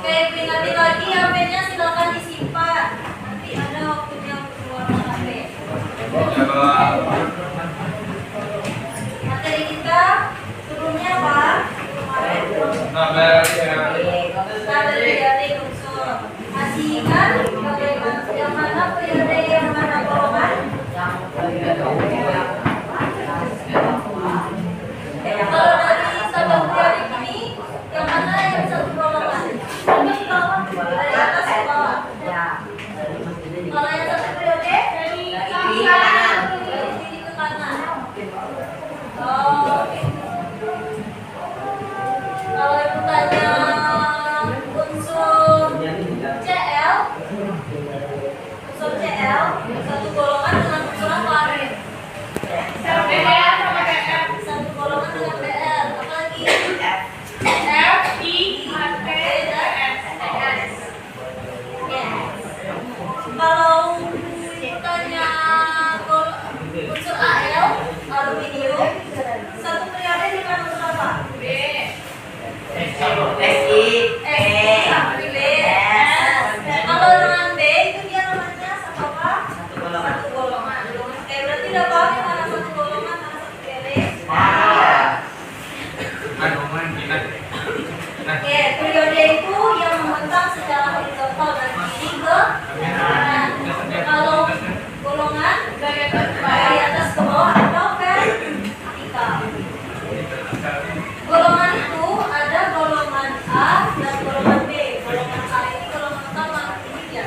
Oke, peringatin lagi HP-nya silakan disimpan. Nanti ada waktunya untuk keluar HP. Materi kita turunnya apa? Tabel periode unsur. Masih ingat yang mana periode yang mana golongan? Kalau dari tabel periode ini, yang mana yang satu golongan? Dari atas ke bawah. Kalau yang satu periode dari kanan, dari kiri ke kanan. Oh, oke. Kalau ibu tanya unsur CL, satu golongan dengan unsur apa? Satu golongan dengan BL. Apa lagi? F, I, P, dan S. Kalau tanya unsur AL, aluminium, satu periode dengan unsur apa? B. Kalau dengan B itu dia namanya satu apa? Satu golongan. Oke, berarti udah paham ya mana satu golongan, mana satu periode? Oke, periode itu yang membentang secara horizontal dari kiri ke kanan. Kalau golongan dari atas ke bawah atau vertikal. Golongan itu ada golongan A dan golongan B. Golongan A ini golongan utama, ini dia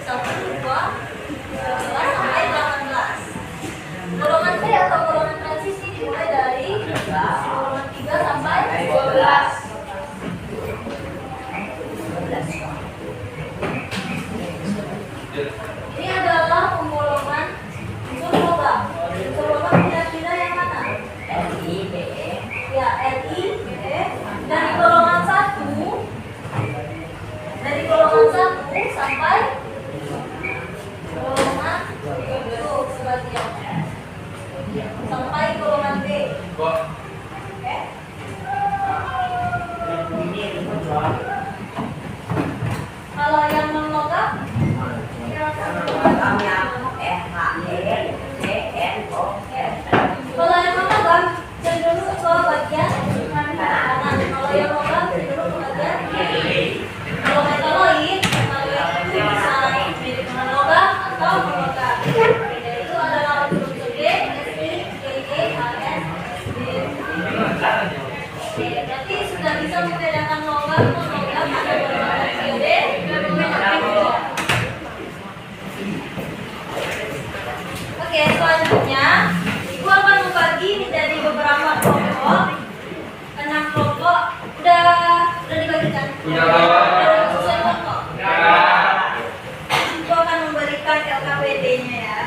1, 2, 11 sampai 18. Golongan B atau golongan transisi dimulai dari golongan 3 sampai 12. Ini adalah penggolongan unsur logam. Unsur logam kira-kira yang mana? Ya, LI, B. Dari golongan 1 sampai golongan itu sebagian sampai golongan B. Oke. Kalau yang non logam kalau yang non logam cenderung ke bagian kanan. Kalau yang logam cenderung ke bagian kiri. Kalau metaloid itu bisa mirip dengan logam atau non logam. Itu adalah unsur D, SI, GG, AS, D. Oke, berarti sudah bisa membedakan logam, non logam, ada golongan periode, Oke, selanjutnya Ibu akan membagi menjadi beberapa kelompok. 6 kelompok. Udah dibagikan? Udah selesai kelompok? Ibu akan memberikan LKPD-nya ya.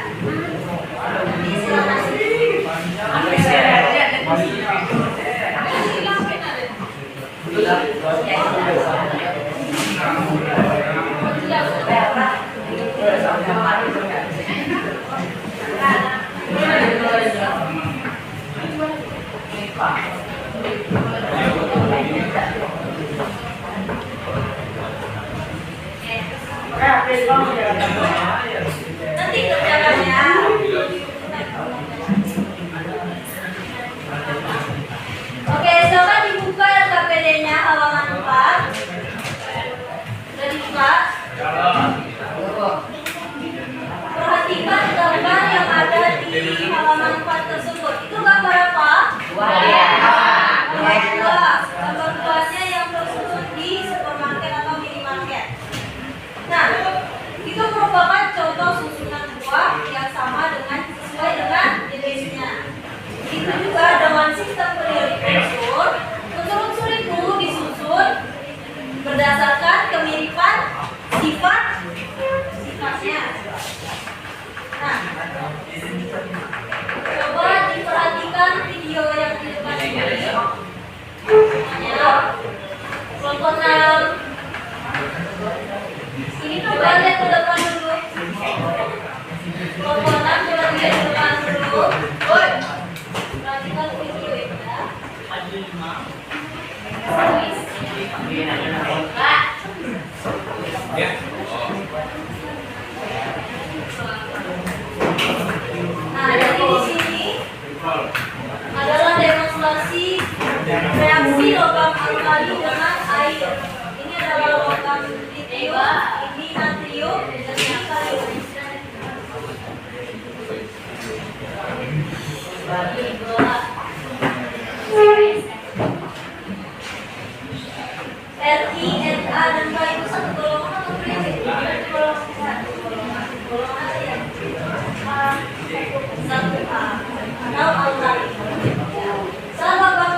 Nanti silakan. Nanti kerjakan ya. Oke, silakan dibuka LKPD-nya halaman 4. Nah, jadi di sini adalah demonstrasi reaksi logam alkali dengan air. Ini adalah logam litium, ini natrium, dan ini kalium. Ri, Na, dan K itu satu golongan atau prinsip? Golongan aja. Satu A atau alkali. Saat logam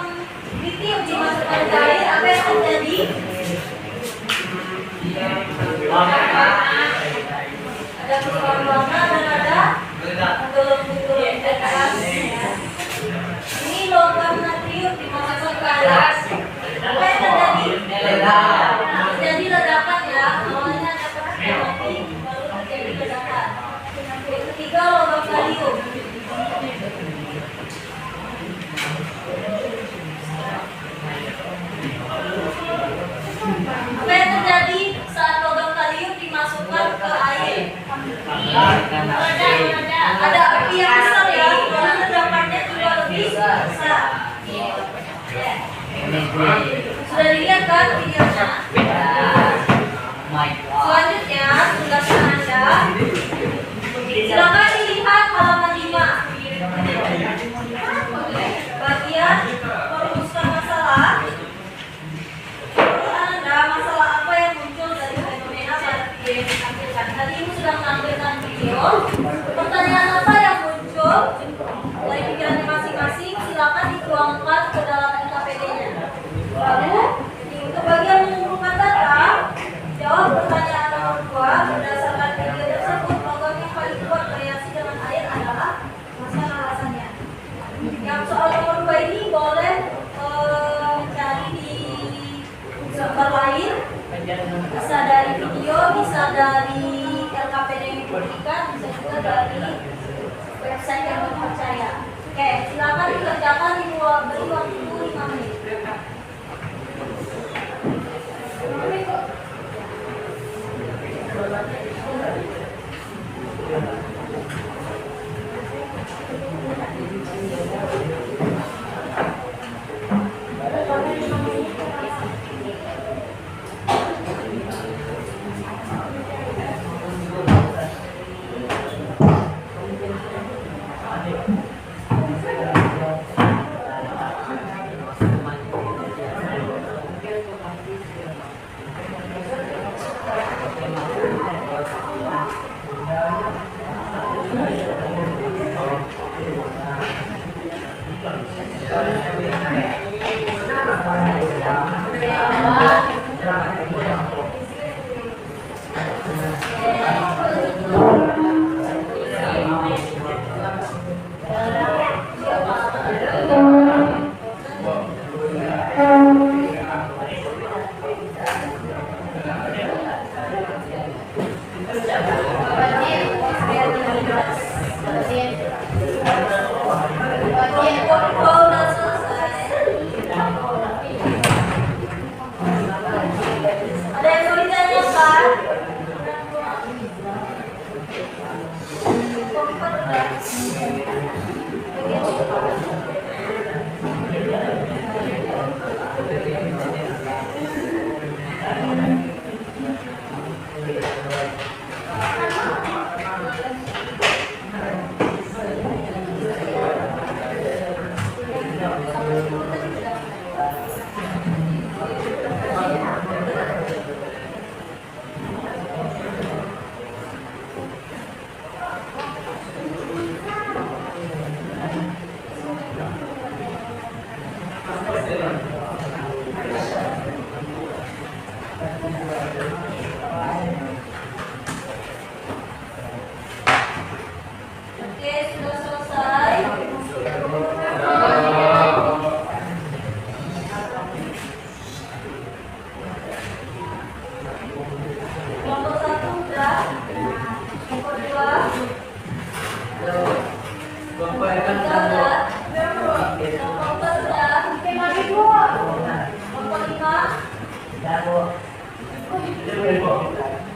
litium dimasukkan ke air, apa yang terjadi? Ada perubahan warna dan ada gelembung-gelembung gas. Ini logam natrium dimasukkan ke air. Apa yang terjadi? Terjadi ledakan ya. Awalnya ada percikan api, baru terjadi ledakan. Yang ketiga logam kalium. Apa yang terjadi saat logam kalium dimasukkan ke air? Ada api yang besar ya, karena ledakannya juga lebih besar. Sudah dilihat kan videonya? Selanjutnya tugasnya Anda, silakan dilihat halaman 5. Bagian merumuskan masalah. Menurut Anda, masalah apa yang muncul dari fenomena pada video yang ditampilkan? Tadi Ibu sudah menampilkan video. Pertanyaan apa yang muncul dari pikirannya masing-masing? Silakan dituangkan ke dalam NKPD-nya. Lalu, untuk bagian mengumpulkan data, jawab pertanyaan nomor 2. Berdasarkan video tersebut, logam yang paling kuat bereaksi dengan air adalah masalah alasannya. Yang soal nomor 2 ini boleh mencari di sumber lain, bisa dari video, bisa dari LKPD yang diberikan, bisa juga dari website yang terpercaya. Oke, silakan dikerjakan di beri waktu 5 menit.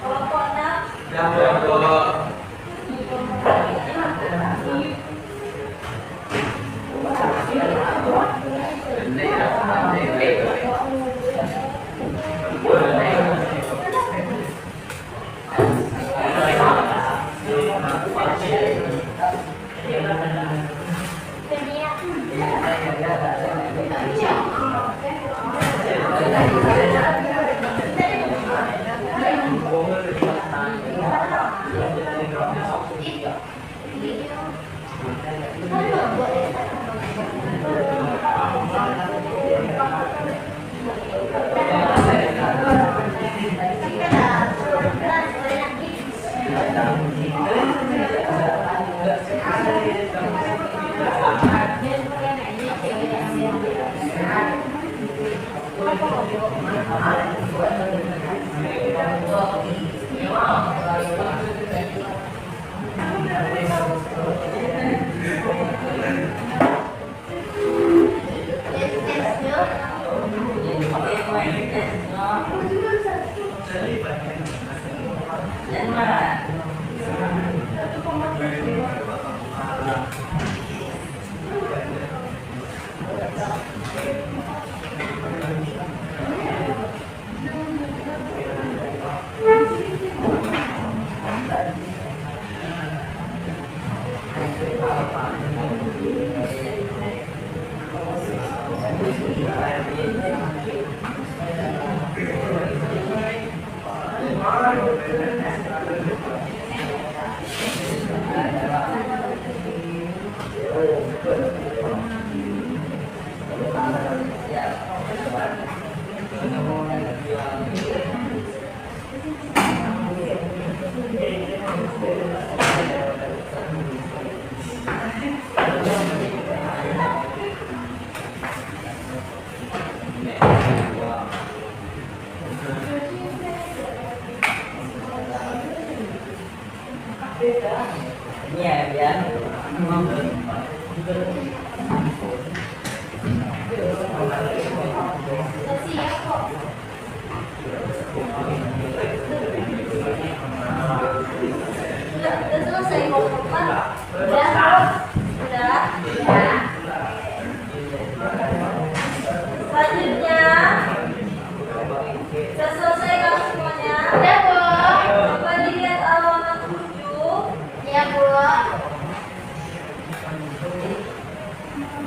Kelompok 6.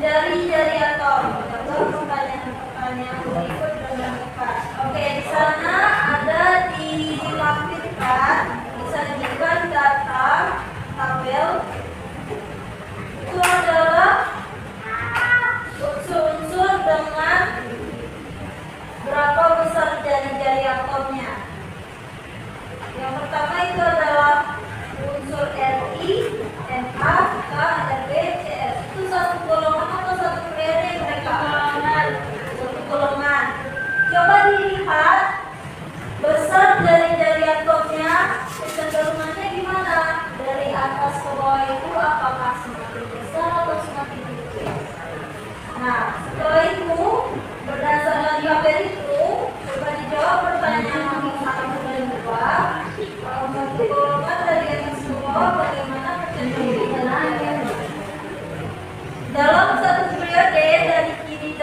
Jari-jari atom. Pertanyaan berikut dengan tepat. Oke, di sana ada dilampirkan, disajikan data tabel. Itu adalah unsur-unsur dengan berapa besar jari-jari atomnya. Yang pertama itu adalah unsur Li, Na, K, Rb, Cs. Itu satu golongan atau satu periode mereka? Golongan. Satu golongan. Coba dilihat besar jari-jari atomnya, kecenderungannya gimana? Dari atas ke bawah itu apakah semakin besar atau semakin kecil? Nah, setelah itu berdasarkan tabel itu, coba dijawab pertanyaan yang satu dan dua. Kalau satu golongan dari atas ke bawah, bagaimana kecenderungannya? Dalam satu periode dari kiri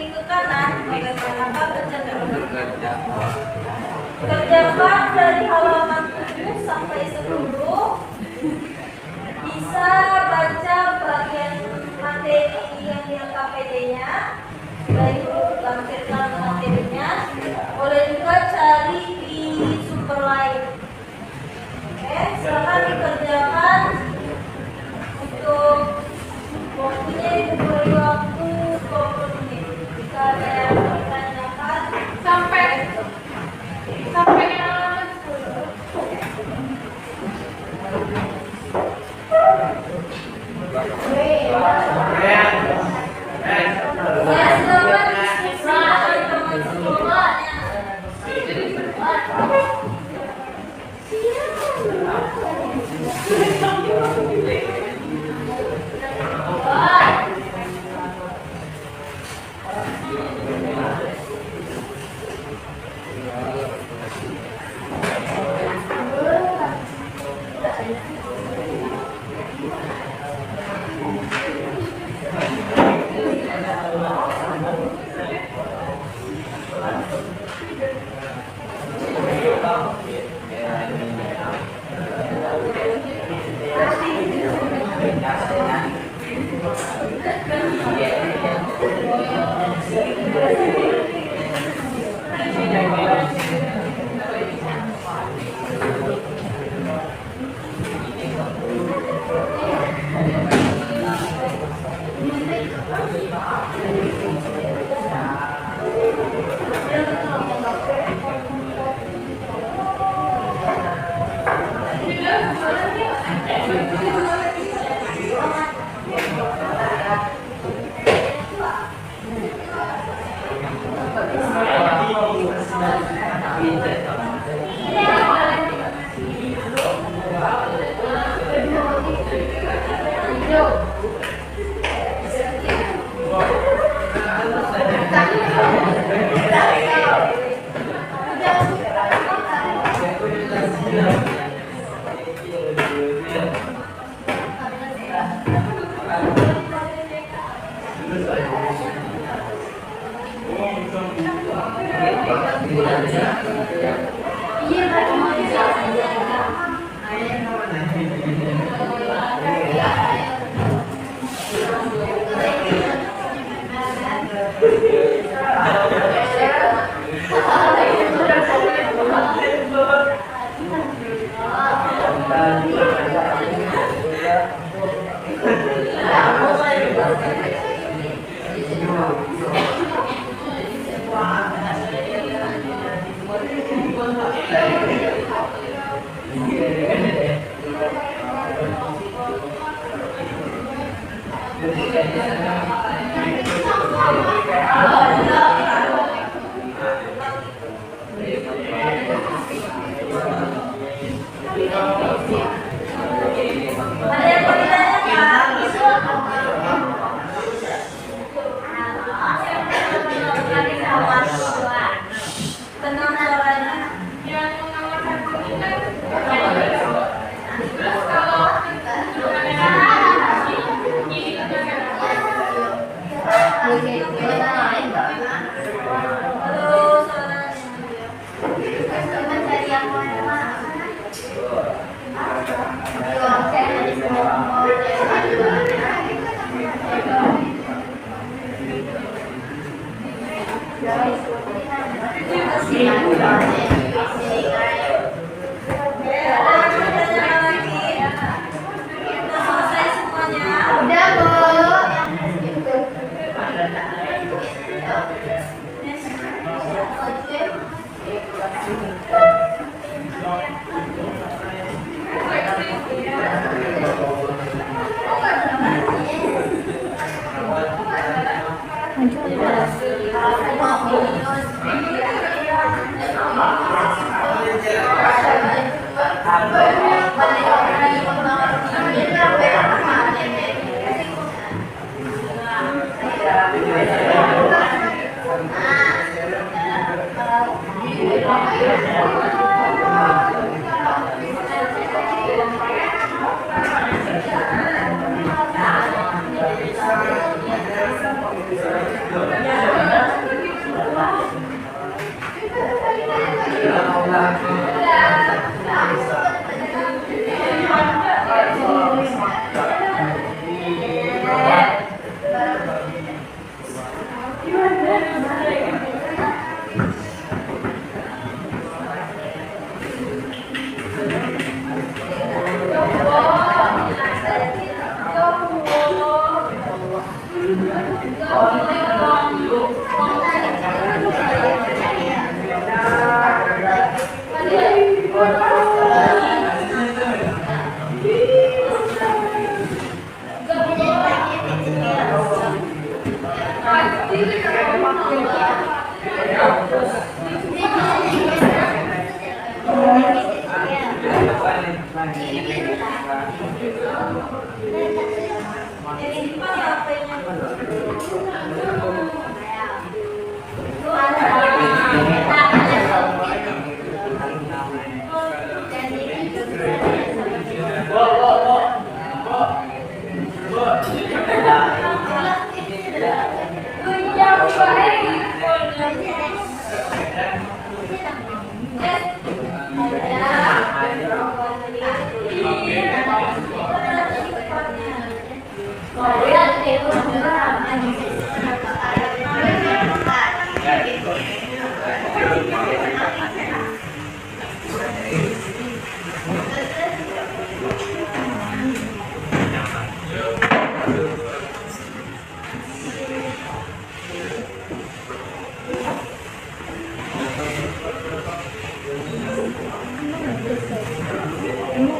ke kanan, bagaimana kecenderungan? Kerjakan dari halaman 7 sampai 10. Bisa baca bagian materi yang di KPD-nya, baik lampirkan materinya. Boleh juga cari di sumber lain. Oke, silakan dikerjakan. Untuk waktunya diberi waktu 20 menit. Jika ada yang ditanyakan sampai halaman 10.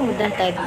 udah tadi.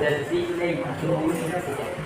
Siapa yang mau presentasi ke depan?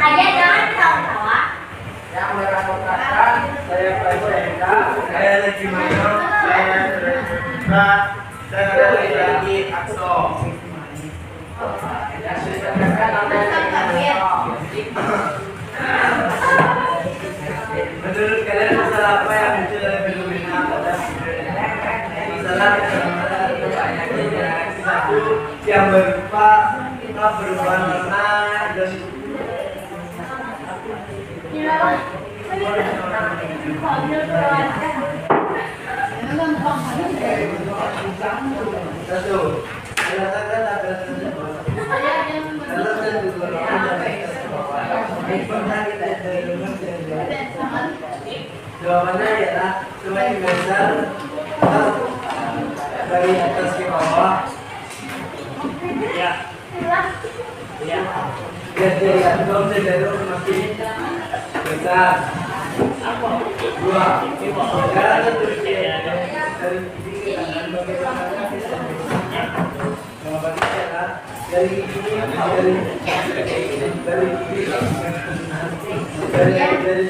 Ayah jangan ketawa-tawa. Yang merakotakan saya Prasetya, saya lagi mayor, saya dari lagi Akso. Yang disebutkan namanya menurut kalian masalah apa yang muncul dari fenomena pada masalah satu yang berupa perubahan warna dan jawabannya adalah semakin besar dari atas ke bawah. Ya. Ya. Dari atom ke dalam semakin besar. Dua. Sekarang terus dari sini akan bagaimana jawabannya adalah dari sini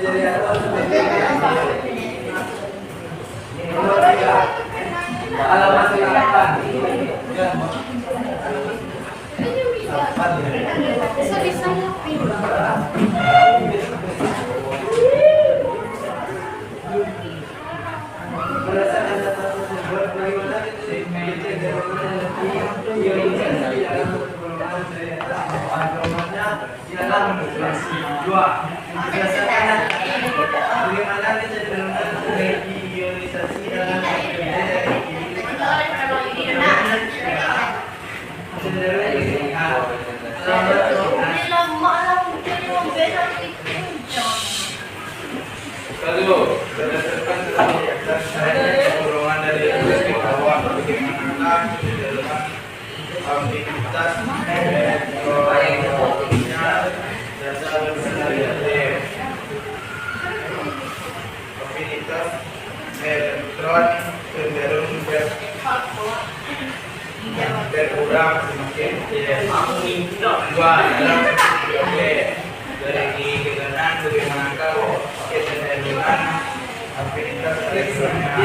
dari atom nomor 3 halaman 8. Berdasarkan data tersebut, bagaimana ionisasi dalam perubahan dari atas ke bawah? Jawabannya ialah dua. Berdasarkan data tersebut, bagaimana kecenderungan energi ionisasi dalam lalu berdasarkan dorongan dari atas ke bawah, bagaimana kecenderungan aktivitas dasar dari aktivitas elektron cenderung berkurang semakin dua dalam dari keterangan bagaimanakah kecenderungan aktivitas elektronnya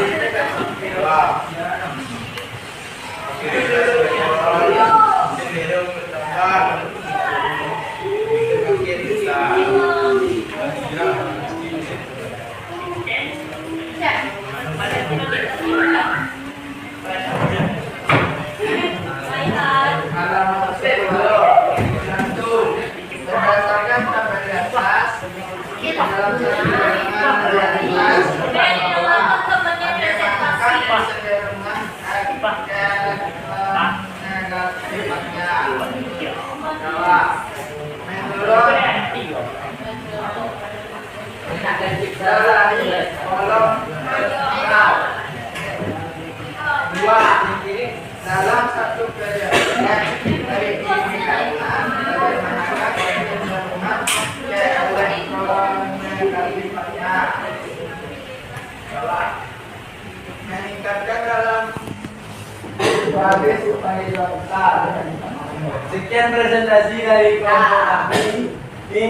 dua aktivitas elektron cenderung bertambah semakin besar. Halaman tersebut berdasarkan Di dalam satu golongan ada 11. Perkenalkan temannya presentasi. Kecenderungan negatifnya. Bahwa menurut dari kolom dua dalam satu periode dari indikator bagaimana kecenderungan ke elektron negatifnya. Meningkatkan dalam habis supaya besar. Sekian presentasi dari kelompok kami. Ini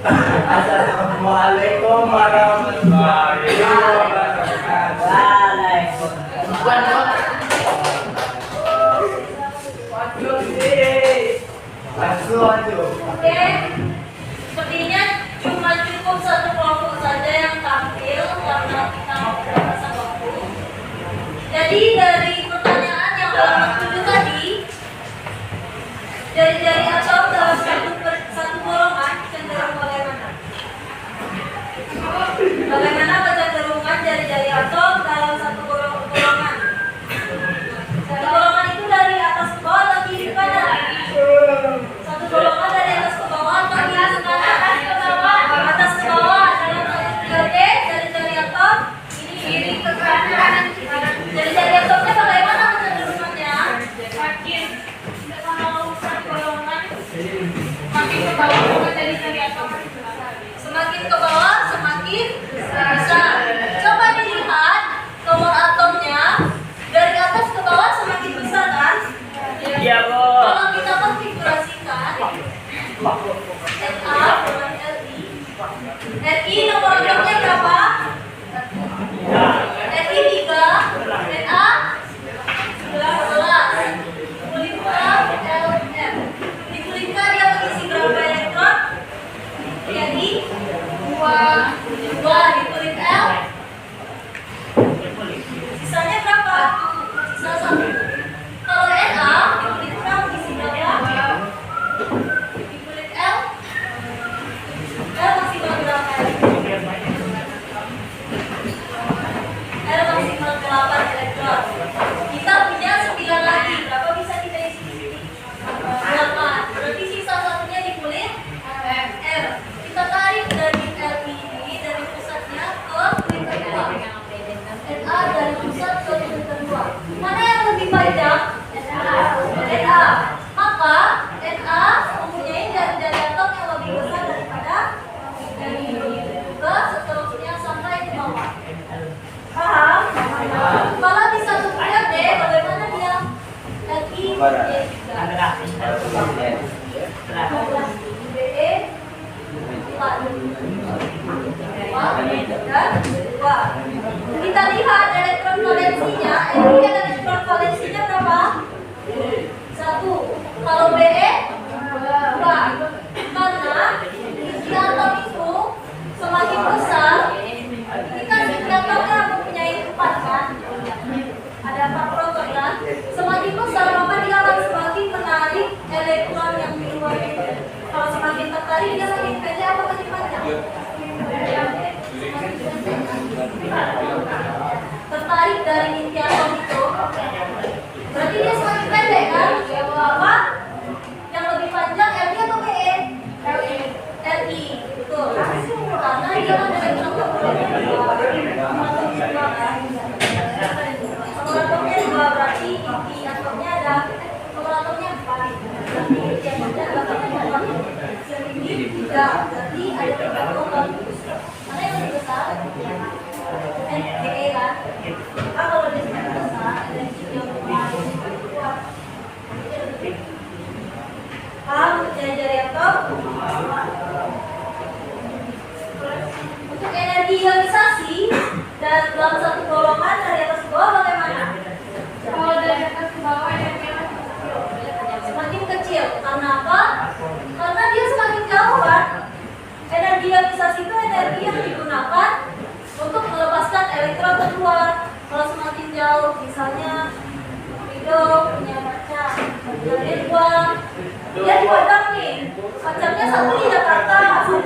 Assalamualaikum warahmatullahi wabarakatuh. Oke, sepertinya cuma cukup satu kelompok saja yang tampil karena kita masa waktu. Jadi dari pertanyaan yang halaman 7 tadi, jari-jari atom dalam satu golongan cenderung bagaimana? Bagaimana kecenderungan jari-jari atom dalam satu golongan? Satu golongan itu dari atas ke bawah atau kiri ke kanan? Satu golongan dari atas ke bawah atau kiri ke kanan? Atas ke bawah. Dalam satu periode jari-jari atom ini kiri ke kanan. Jari-jari atomnya bagaimana kecenderungannya? Kalau satu golongan semakin ke bawah jari-jari atom. Semakin ke bawah semakin besar. Coba dilihat nomor atomnya dari atas ke bawah semakin besar kan? Iya, Bu. Kalau kita konfigurasikan Na dengan Li. Ri nomor atomnya berapa? Ri 3, Na 11. Dipulihkan Lm. Dipulihkan dia mengisi berapa elektron? Jadi 2 dikulit L. Sisanya berapa? Sisa 1. Kalau Na dikulit L mengisi berapa? Dikulit L. L maksimal berapa? L maksimal 8 elektron. Kita punya 9 lagi. Berapa bisa kita isi di sini? 8. Berarti sisa satunya dikulit R. Kita tarik dari L ini dari pusatnya ke kulit kedua. Na dari pusat ke kulit kedua. Mana yang lebih panjang? Na. Maka Na mempunyai jari-jari atom yang lebih besar daripada ini. Ke seterusnya sampai ke bawah. Paham? Kalau di satu periode bagaimana dia? Lagi BE 4. Kita lihat elektron valensinya. Ini elektron valensinya berapa? 1. Kalau BE 2. Karena isi atom itu semakin besar. Ini kan isi atomnya mempunyai 4 kan? Ada 4 proton kan? Semakin besar maka dia akan semakin menarik elektron yang di luar itu. Kalau semakin tertarik dia semakin pendek apa semakin panjang? Tertarik dari inti atom itu, berarti dia semakin pendek kan? Apa? Yang lebih panjang Li atau BE? Li, betul. Karena dia kan elektron atomnya 2 berarti inti atomnya ada nomor atomnya 4. Berarti inti atomnya ada berapa? Ini 3. Berarti ada 3 proton. Mana yang lebih besar? BE kan? Kalau dia semakin besar, energi yang lebih kuat. Paham jari-jari atom? Untuk energi ionisasi dan dalam satu golongan dari atas ke bawah bagaimana? Kalau dari atas ke bawah energinya semakin kecil. Karena apa? Karena dia semakin jauh kan? Energi ionisasi itu energi yang digunakan untuk melepaskan elektron keluar. Kalau semakin jauh, misalnya Rido punya kaca, dia dibuang, dia dipajang nih, kacanya satu di Jakarta, satu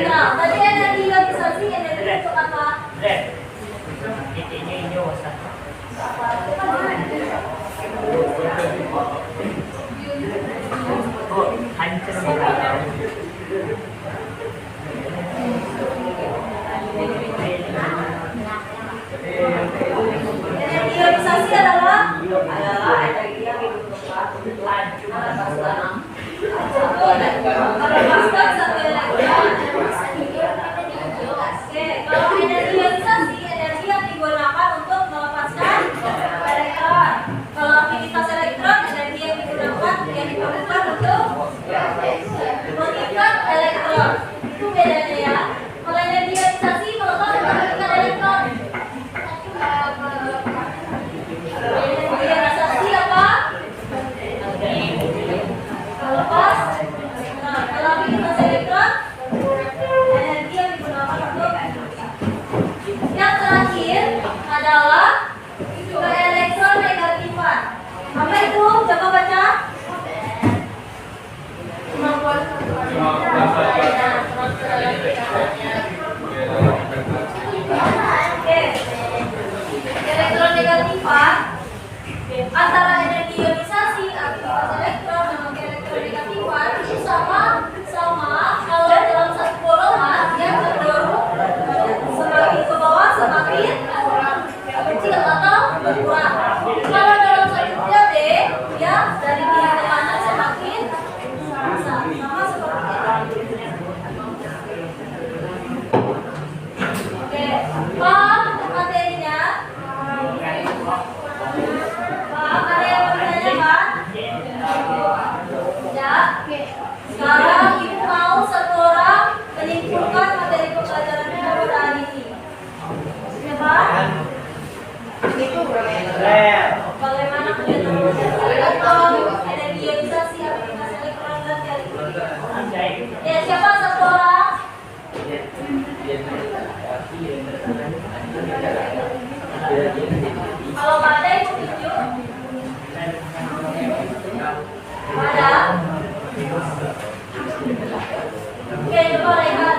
Nah, tadi energi ionisasi, energi untuk apa? Titiknya ini wasat. Oh, hancur Energi ionisasi adalah energi yang dibutuhkan ada paskan satu elektron. Oke, kalau energi ionisasi, energi yang digunakan untuk melepaskan elektron. Kalau aktivitas elektron, energi yang digunakan yang diperlukan untuk mengikat elektron. Itu bedanya ya. Kalau energi ionisasi melepas dan mengikat elektron. Energi ionisasi apa? Melepas. Nah, kalau aktivitas elektron, energi yang digunakan untuk yang terakhir adalah ke elektron negatifan. Apa itu? Coba baca. Oke. Elektron negatifan antara energi ionisasi aktivitas elektron dengan elektron negatifan itu sama kalau dalam satu golongan yang cenderung semakin ke bawah semakin kecil atau berkurang. Kalau dalam satu periode ya dari kiri ke kanan semakin besar, sama seperti ini. Oke, paham materinya? Paham? Ada yang mau ditanyakan? Ya. Sekarang ibu mau satu orang menyimpulkan materi pembelajaran kita pada hari ini. Siapa? Bagaimana menentukan energi ionisasi aktivitas elektron dan elektron? Ya, siapa satu orang? Kalau nggak ada ibu tunjuk. Ada? Oke, coba lihat.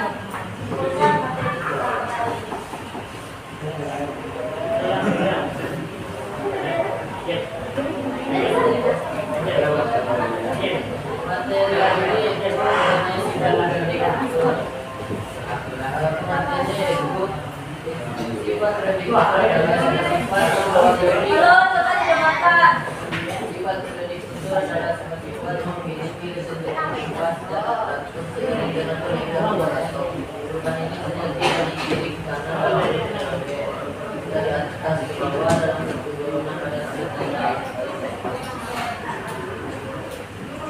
Halo, coba dijamakan.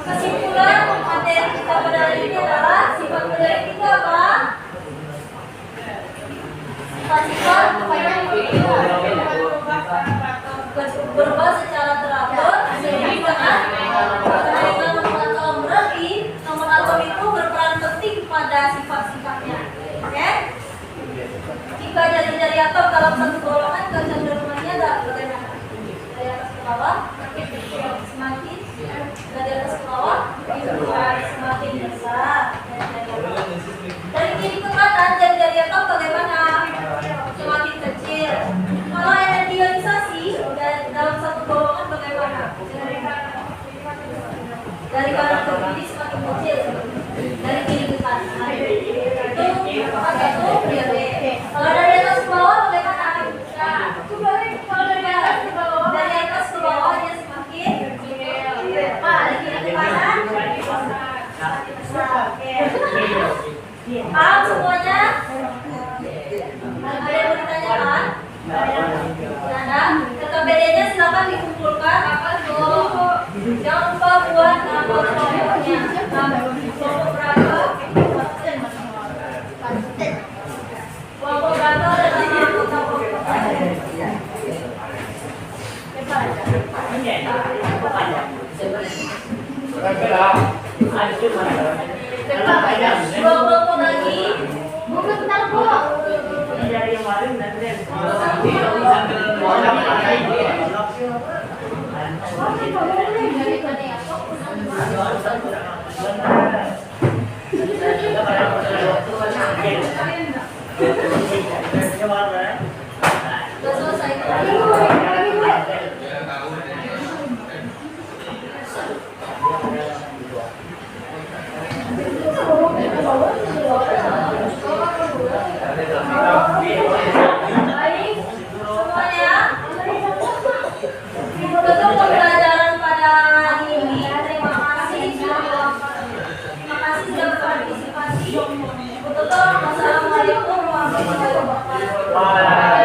Kesimpulan materi kita pada hari ini adalah sifat peneliti itu apa? Sifat berubah secara teratur seiring dengan kenaikan nomor atom. Berarti nomor atom itu berperan penting pada sifat-sifatnya. Oke? Jika jari-jari atom dalam satu golongan kecenderungannya bagaimana? Dari atas ke bawah, semakin dari atas ke bawah, semakin besar. Dari kiri ke kanan, jari-jari atom bagaimana? Semakin kecil. Kalau energi ionisasi dalam satu golongan bagaimana? Dari kanan ke kiri semakin kecil, dari kiri ke kanan. Itu satu periode. Kalau dari atas ke bawah bagaimana? Kalau dari atas ke bawah dia semakin kecil. Dari kiri ke kanan semakin besar. Oke. Paham semuanya? Ada yang mau ditanyakan? Ada? KKBD-nya silakan dikumpulkan. Jangan lupa buat kelompoknya. Kelompok berapa? Kelompok berapa dan kelompok dua kelompok lagi. Bentar kok. Dari yang baru nanti. Udah selesai. Baik, semuanya. Tutup pembelajaran pada hari ini. Terima kasih sudah berpartisipasi. Tutup. Wassalamualaikum warahmatullahi wabarakatuh.